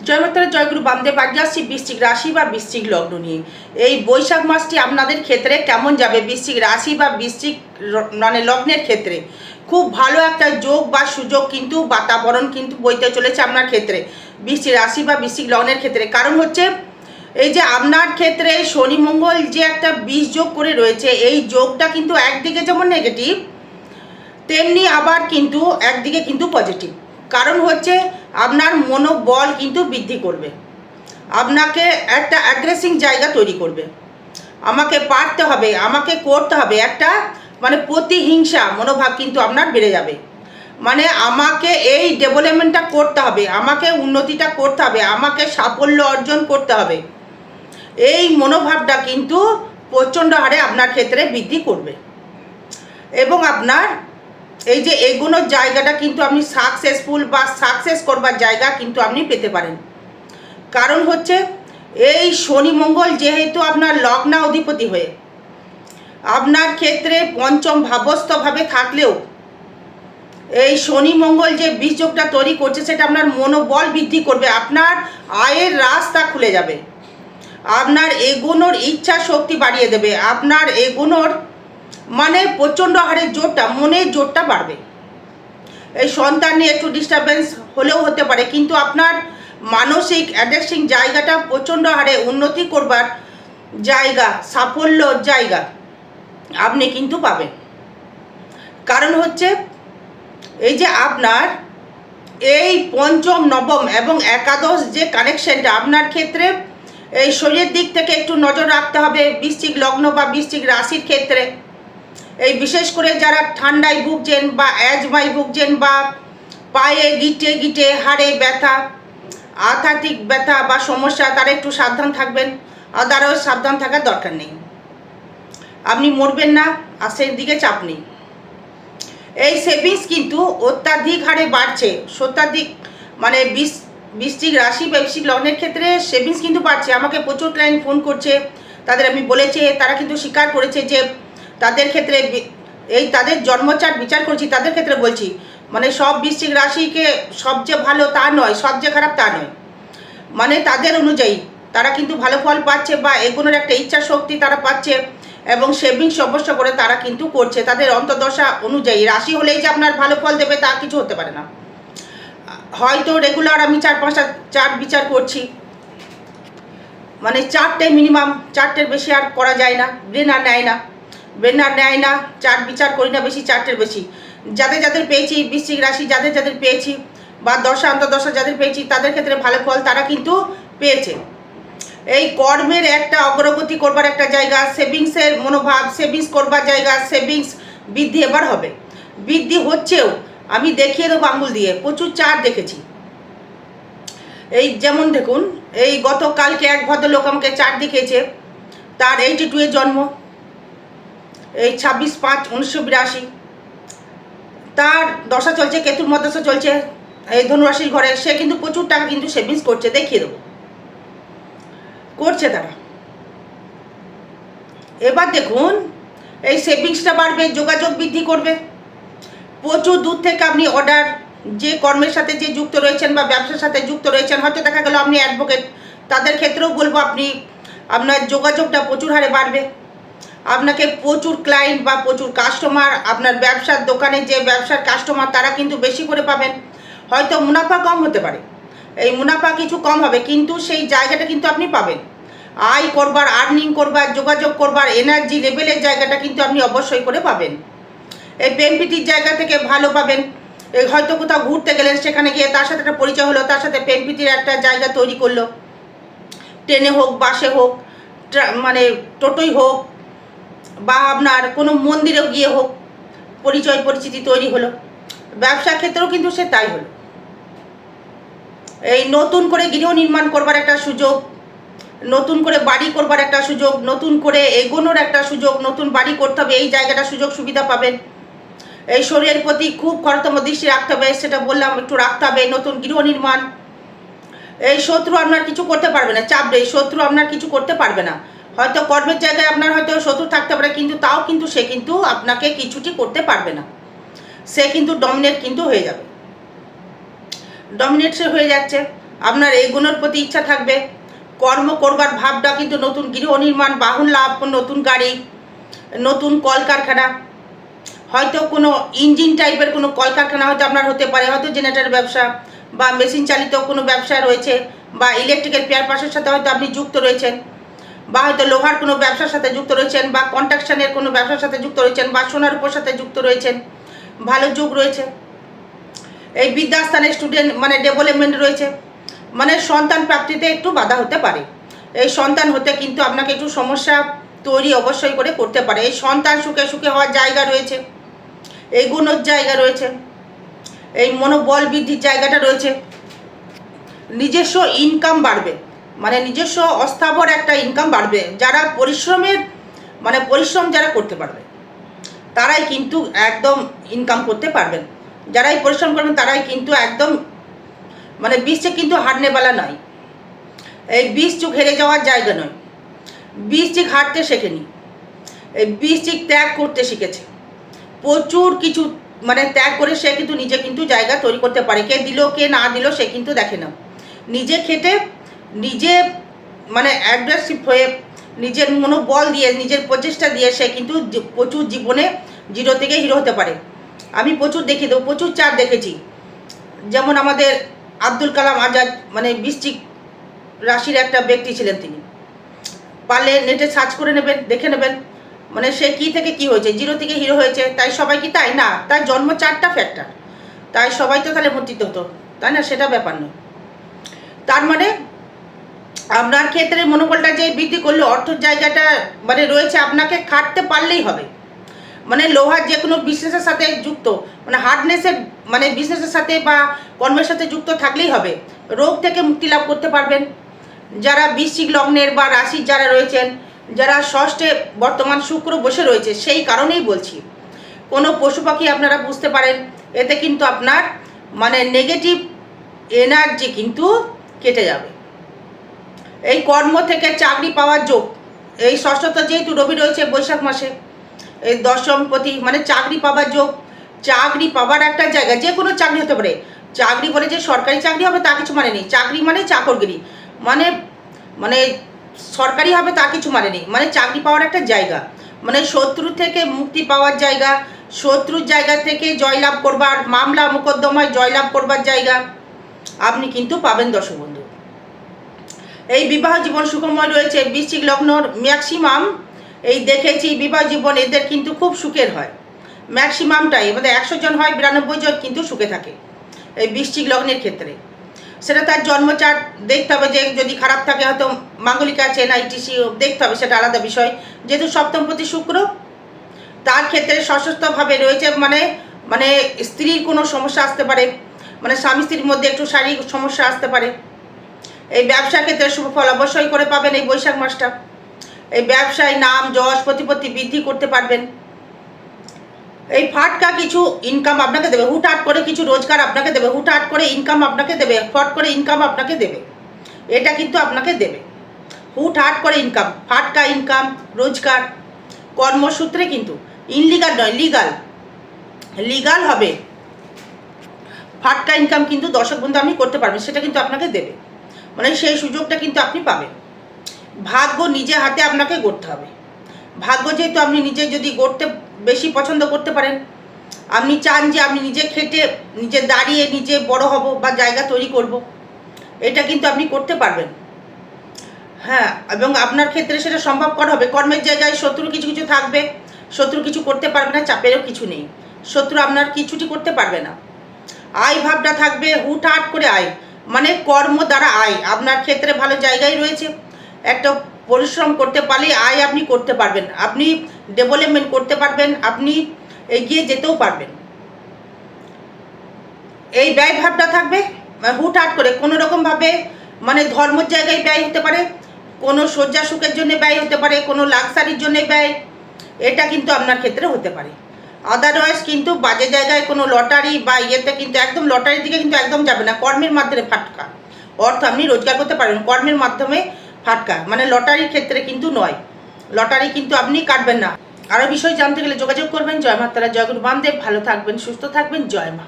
জয় মাতারা, জয়গুরু বামদেব। আজ আসছি বৃশ্চিক রাশি বা বৃশ্চিক লগ্ন নিয়ে। এই বৈশাখ মাসটি আপনাদের ক্ষেত্রে কেমন যাবে? বৃশ্চিক রাশি বা বৃশ্চিক মানে লগ্নের ক্ষেত্রে খুব ভালো একটা যোগ বা সুযোগ কিন্তু বাতাবরণ কিন্তু বইতে চলেছে আপনার ক্ষেত্রে, বৃশ্চিক রাশি বা বৃশ্চিক লগ্নের ক্ষেত্রে। কারণ হচ্ছে এই যে আপনার ক্ষেত্রে শনি মঙ্গল যে একটা বিষ যোগ করে রয়েছে, এই যোগটা কিন্তু একদিকে যেমন নেগেটিভ, তেমনি আবার কিন্তু একদিকে কিন্তু পজিটিভ। কারণ হচ্ছে আপনার মনোবল কিন্তু বৃদ্ধি করবে, আপনাকে একটা অ্যাগ্রেসিভ জায়গা তৈরি করবে। আমাকে পারতে হবে, আমাকে করতে হবে, একটা মানে প্রতিহিংসা মনোভাব কিন্তু আপনার বেড়ে যাবে। মানে আমাকে এই ডেভেলপমেন্টটা করতে হবে, আমাকে উন্নতিটা করতে হবে, আমাকে সাফল্য অর্জন করতে হবে, এই মনোভাবটা কিন্তু প্রচণ্ড হারে আপনার ক্ষেত্রে বৃদ্ধি করবে। এবং আপনার এই যে এগোনোর জায়গাটা কিন্তু আপনি সাকসেসফুল বা সাকসেস করবার জায়গা কিন্তু আপনি পেতে পারেন। কারণ হচ্ছে এই শনি মঙ্গল যেহেতু আপনার লগ্ন অধিপতি হয়ে আপনার ক্ষেত্রে পঞ্চম ভাবস্থভাবে থাকলেও এই শনি মঙ্গল যে বীজযোগটা তৈরি করছে সেটা আপনার মনোবল বৃদ্ধি করবে, আপনার আয়ের রাস্তা খুলে যাবে, আপনার এগোনোর ইচ্ছা শক্তি বাড়িয়ে দেবে, আপনার এগোনোর মানে প্রচণ্ড হারে জোরটা, মনের জোরটা বাড়বে। এই সন্তান নিয়ে একটু ডিস্টারবেন্স হলেও হতে পারে, কিন্তু আপনার মানসিক অ্যাড্রেসিং জায়গাটা প্রচণ্ড হারে উন্নতি করবার জায়গা, সাফল্যর জায়গা আপনি কিন্তু পাবেন। কারণ হচ্ছে এই যে আপনার এই পঞ্চম, নবম এবং একাদশ যে কানেকশনটা আপনার ক্ষেত্রে, এই শরীরের দিক থেকে একটু নজর রাখতে হবে বৃশ্চিক লগ্ন বা বৃশ্চিক রাশির ক্ষেত্রে। এই বিশেষ করে যারা ঠান্ডায় ভুগছেন বা অ্যাজমায় ভুগছেন বা পায়ে গিটে গিটে হাড়ে ব্যথা, আর্থ্রাইটিক ব্যথা বা সমস্যা, তারা একটু সাবধান থাকবেন। আদারওয়াইজ সাবধান থাকার দরকার নেই, আপনি মরবেন না, আর সেই দিকে চাপ নেই। এই সেভিংস কিন্তু অত্যাধিক হারে বাড়ছে, শতাধিক মানে বৃশ্চিক রাশি বা বৃশ্চিক লগ্নের ক্ষেত্রে সেভিংস কিন্তু বাড়ছে। আমাকে প্রচুর ক্লায়েন্ট ফোন করছে, তাদের আমি বলেছি, তারা কিন্তু স্বীকার করেছে যে তাদের ক্ষেত্রে এই তাদের জন্মচার্ট বিচার করছি, তাদের ক্ষেত্রে বলছি, মানে সব বৃশ্চিক রাশিকে সবচেয়ে ভালো তা নয়, সবচেয়ে খারাপ তা নয়, মানে তাদের অনুযায়ী তারা কিন্তু ভালো ফল পাচ্ছে বা এগোনোর একটা ইচ্ছা শক্তি তারা পাচ্ছে, এবং সেভিংস অবশ্য করে তারা কিন্তু করছে তাদের অন্তর্দশা অনুযায়ী। রাশি হলেই যে আপনার ভালো ফল দেবে তা কিছু হতে পারে না। হয়তো রেগুলার আমি 4-5টা চার্ট বিচার করছি, মানে 4টে মিনিমাম, 4টের বেশি আর করা যায় না, ব্রেন আর নেয় না, চার্ট বিচার করি না বেশি, 4টের বেশি। যাদের যাদের পেয়েছি বৃশ্চিক রাশি, যাদের যাদের পেয়েছি বা দশা অন্তর্দশা যাদের পেয়েছি, তাদের ক্ষেত্রে ভালো ফল তারা কিন্তু পেয়েছে। এই কর্মের একটা অগ্রগতি করবার একটা জায়গা, সেভিংসের মনোভাব, সেভিংস করবার জায়গা, সেভিংস বৃদ্ধি এবার হবে, বৃদ্ধি হচ্ছেও। আমি দেখিয়ে দেবো আঙুল দিয়ে, প্রচুর চার্ট দেখেছি। এই যেমন দেখুন, এই গতকালকে এক ভদ্রলোক আমাকে চার্ট দেখিয়েছে, তার 82 এর জন্ম, এই 26/5/1982, তার দশা চলছে, কেতুর মধ্যদশা চলছে এই ধনুরাশির ঘরে, সে কিন্তু প্রচুর টাকা কিন্তু সেভিংস করছে, দেখিয়ে দেবো, করছে তারা। এবার দেখুন, এই সেভিংসটা বাড়বে, যোগাযোগ বৃদ্ধি করবে, প্রচুর দূর থেকে আপনি অর্ডার, যে কর্মের সাথে যে যুক্ত রয়েছেন বা ব্যবসার সাথে যুক্ত রয়েছেন, হয়তো দেখা গেল আপনি অ্যাডভোকেট, তাদের ক্ষেত্রেও বলবো আপনি আপনার যোগাযোগটা প্রচুর হারে বাড়বে, আপনাকে প্রচুর ক্লায়েন্ট বা প্রচুর কাস্টমার, আপনার ব্যবসার দোকানে যে ব্যবসার কাস্টমার তারা কিন্তু বেশি করে পাবেন। হয়তো মুনাফা কম হতে পারে, এই মুনাফা কিছু কম হবে, কিন্তু সেই জায়গাটা কিন্তু আপনি পাবেন। আয় করবার, আর্নিং করবার, যোগাযোগ করবার এনার্জি লেভেলের জায়গাটা কিন্তু আপনি অবশ্যই করে পাবেন। এই প্রেম প্রীতির জায়গা থেকে ভালো পাবেন। এই হয়তো কোথাও ঘুরতে গেলেন, সেখানে গিয়ে তার সাথে একটা পরিচয় হলো, তার সাথে প্রেম প্রীতির একটা জায়গা তৈরি করলো, ট্রেনে হোক, বাসে হোক, মানে টোটোই হোক, বা আপনার কোনো মন্দিরেও গিয়ে হোক, পরিচয় পরিচিতি তৈরি হলো। ব্যবসা ক্ষেত্রেও কিন্তু সে তাই হলো। এই নতুন করে গৃহ নির্মাণ করবার একটা সুযোগ, নতুন করে বাড়ি করবার একটা সুযোগ, নতুন করে এগোনোর একটা সুযোগ, নতুন বাড়ি করতে হবে, এই জায়গাটা সুযোগ সুবিধা পাবেন। এই শরীরের প্রতি খুব খরতম দৃষ্টি রাখতে হবে, সেটা বললাম, একটু রাখতে হবে। নতুন গৃহ নির্মাণ, এই শত্রু আপনার কিছু করতে পারবে না, চাপ নেই, শত্রু আপনার কিছু করতে পারবে না। হয়তো কর্মের জায়গায় আপনার হয়তো শত্রু থাকতে পারে, কিন্তু তাও কিন্তু সে কিন্তু আপনাকে কিছুটি করতে পারবে না, সে কিন্তু ডমিনেট কিন্তু হয়ে যাবে, ডমিনেট সে হয়ে যাচ্ছে। আপনার এগোনোর প্রতি ইচ্ছা থাকবে, কর্ম করবার ভাবটা কিন্তু নতুন গৃহ নির্মাণ, বাহন লাভ, নতুন গাড়ি, নতুন কলকারখানা, হয়তো কোনো ইঞ্জিন টাইপের কোনো কলকারখানা হয়তো আপনার হতে পারে, হয়তো জেনারেটর ব্যবসা বা মেশিন চালিত কোনো ব্যবসা রয়েছে, বা ইলেকট্রিক্যাল পেয়ার পাসের সাথে হয়তো আপনি যুক্ত রয়েছেন, বা হয়তো লোহার কোনো ব্যবসার সাথে যুক্ত রয়েছেন, বা কনস্ট্রাকশনের কোনো ব্যবসার সাথে যুক্ত রয়েছেন, বা সোনার উপর সাথে যুক্ত রয়েছেন, ভালো যোগ রয়েছে। এই বিদ্যাস্থানের স্টুডেন্ট মানে ডেভেলপমেন্ট রয়েছে, মানে সন্তান প্রাপ্তিতে একটু বাধা হতে পারে। এই সন্তান হতে কিন্তু আপনাকে একটু সমস্যা তৈরি অবশ্যই করে করতে পারে। এই সন্তান সুখে সুখে হওয়ার জায়গা রয়েছে, এগোনোর জায়গা রয়েছে, এই মনোবল বৃদ্ধির জায়গাটা রয়েছে, নিজস্ব ইনকাম বাড়বে, মানে নিজস্ব অস্থাবর একটা ইনকাম বাড়বে। যারা পরিশ্রমের মানে পরিশ্রম যারা করতে পারবে তারাই কিন্তু একদম ইনকাম করতে পারবেন। যারাই পরিশ্রম করবেন তারাই কিন্তু একদম মানে বৃশ্চিক কিন্তু হারনেবালা নয়, এই বৃশ্চিক হেরে যাওয়ার জায়গা নয়। বৃশ্চিক হারতে শেখেনি, এই বৃশ্চিক ত্যাগ করতে শিখেছে। প্রচুর কিছু মানে ত্যাগ করে সে কিন্তু নিজে কিন্তু জায়গা তৈরি করতে পারে। কে দিল কে না দিল সে কিন্তু দেখে না, নিজে খেটে নিজে মানে অ্যাগ্রেসিভ হয়ে নিজের মনোবল দিয়ে নিজের প্রচেষ্টা দিয়ে সে কিন্তু প্রচুর জীবনে জিরো থেকে হিরো হতে পারে। আমি প্রচুর দেখে দেবো, প্রচুর চার দেখেছি। যেমন আমাদের আব্দুল কালাম আজাদ মানে বৃশ্চিক রাশির একটা ব্যক্তি ছিলেন। তিনি পারলে নেটে সার্চ করে নেবেন, দেখে নেবেন মানে সে কী থেকে কী হয়েছে, জিরো থেকে হিরো হয়েছে। তাই সবাই কি তাই না, তার জন্ম চারটা ফ্যাক্টর, তাই সবাই তো তাহলে মন্ত্রিত হতো, তাই না? সেটা ব্যাপার নয়। তার মানে আপনার ক্ষেত্রে মনোবলটা যে বৃদ্ধি করলে অর্থের জায়গাটা মানে রয়েছে, আপনাকে খাটতে পারলেই হবে। মানে লোহার যে কোনো বিজনেসের সাথে যুক্ত, মানে হার্ডনেসের মানে বিজনেসের সাথে বা কর্মের সাথে যুক্ত থাকলেই হবে, রোগ থেকে মুক্তি লাভ করতে পারবেন। যারা বৃশ্চিক লগ্নের বা রাশির যারা রয়েছেন, যারা ষষ্ঠে বর্তমান শুক্র বসে রয়েছে, সেই কারণেই বলছি কোনো পশু পাখি আপনারা বুঝতে পারেন, এতে কিন্তু আপনার মানে নেগেটিভ এনার্জি কিন্তু কেটে যাবে। এই কর্ম থেকে চাকরি পাওয়ার যোগ, এই ষষ্ঠত যেহেতু রবি রয়েছে বৈশাখ মাসে, এই দশমপতি মানে চাকরি পাওয়ার যোগ, চাকরি পাওয়ার একটা জায়গা, যে কোনো চাকরি হতে পারে। চাকরি বলে যে সরকারি চাকরি হবে তা কিছু মানে নেই, চাকরি মানে চাকরগিরি, মানে মানে সরকারি হবে তা কিছু মানে নেই, মানে চাকরি পাওয়ার একটা জায়গা, মানে শত্রু থেকে মুক্তি পাওয়ার জায়গা, শত্রুর জায়গা থেকে জয়লাভ করবার, মামলা মোকদ্দমায় জয়লাভ করবার জায়গা আপনি কিন্তু পাবেন দর্শক বন্ধু। এই বিবাহ জীবন সুখময় রয়েছে। বৃশ্চিক লগ্নর ম্যাক্সিমাম এই দেখেছি বিবাহ জীবন এদের কিন্তু খুব সুখের হয়, ম্যাক্সিমামটাই মানে 100 জন হয় 92 জন কিন্তু সুখে থাকে এই বৃশ্চিক লগ্নের ক্ষেত্রে। সেটা তার জন্মচার্ট দেখতে হবে, যে যদি খারাপ থাকে হয়তো মাঙ্গলিক আছে না ইটিসি দেখতে হবে, সেটা আলাদা বিষয়। যেহেতু সপ্তমপতি শুক্র তার ক্ষেত্রে সশস্ত্রভাবে রয়েছে, মানে মানে স্ত্রীর কোনো সমস্যা আসতে পারে, মানে স্বামী স্ত্রীর মধ্যে একটু শারীরিক সমস্যা আসতে পারে। এই ব্যবসার ক্ষেত্রে শুভ ফল অবশ্যই করে পাবেন এই বৈশাখ মাসটা। এই ব্যবসায় নাম যশ প্রতিপত্তি বৃদ্ধি করতে পারবেন। এই ফাটকা কিছু ইনকাম আপনাকে দেবে, হুটহাট করে কিছু রোজগার আপনাকে দেবে, হুটহাট করে ইনকাম আপনাকে দেবে, ফট করে ইনকাম আপনাকে দেবে, এটা কিন্তু আপনাকে দেবে। হুটহাট করে ইনকাম, ফাটকা ইনকাম, রোজগার কর্মসূত্রে, কিন্তু ইনলিগাল নয়, লিগাল লিগাল হবে। ফাটকা ইনকাম কিন্তু দর্শক বন্ধু আপনি করতে পারবেন, সেটা কিন্তু আপনাকে দেবে, মানে সেই সুযোগটা কিন্তু আপনি পাবেন। ভাগ্য নিজে হাতে আপনাকে গড়তে হবে। ভাগ্য যেহেতু আপনি নিজে যদি গড়তে বেশি পছন্দ করতে পারেন, আপনি চান যে আমি নিজে খেটে নিজে দাঁড়িয়ে নিজে বড় হব বা জায়গা তৈরি করব, এটা কিন্তু আপনি করতে পারবেন। হ্যাঁ, এবং আপনার ক্ষেত্রে সেটা সম্ভবপর হবে। কর্মের জায়গায় শত্রু কিছু কিছু থাকবে, শত্রু কিছু করতে পারবে না, চাপেরও কিছু নেই, শত্রু আপনার কিছুটি করতে পারবে না। আয় ভাবটা থাকবে, হুটহাট করে আয়, মানে কর্ম দ্বারা আয় আপনার ক্ষেত্রে ভালো জায়গায় রয়েছে। একটা পরিশ্রম করতে পারলে আয় আপনি করতে পারবেন, আপনি ডেভেলপমেন্ট করতে পারবেন, আপনি এগিয়ে যেতেও পারবেন। এই ব্যয় ভাবটা থাকবে, হুটহাট করে কোনো রকমভাবে মানে ধর্মের জায়গায় ব্যয় হতে পারে, কোনো শয্যা সুখের জন্য ব্যয় হতে পারে, কোনো লাক্সারির জন্য ব্যয়, এটা কিন্তু আপনার ক্ষেত্রে হতে পারে। আদারওয়াইজ কিন্তু বাজে জায়গায় কোনো লটারি বা ইয়েতে কিন্তু একদম লটারির দিকে কিন্তু একদম যাবে না। কর্মের মাধ্যমে ফাটকা অর্থ আপনি রোজগার করতে পারবেন, কর্মের মাধ্যমে ফাটকা, মানে লটারির ক্ষেত্রে কিন্তু নয়, লটারি কিন্তু আপনি কাটবেন না। আরও বিষয় জানতে গেলে যোগাযোগ করবেন। জয় মা তারা, জয় গুরু বামদেব। ভালো থাকবেন, সুস্থ থাকবেন, জয় মা।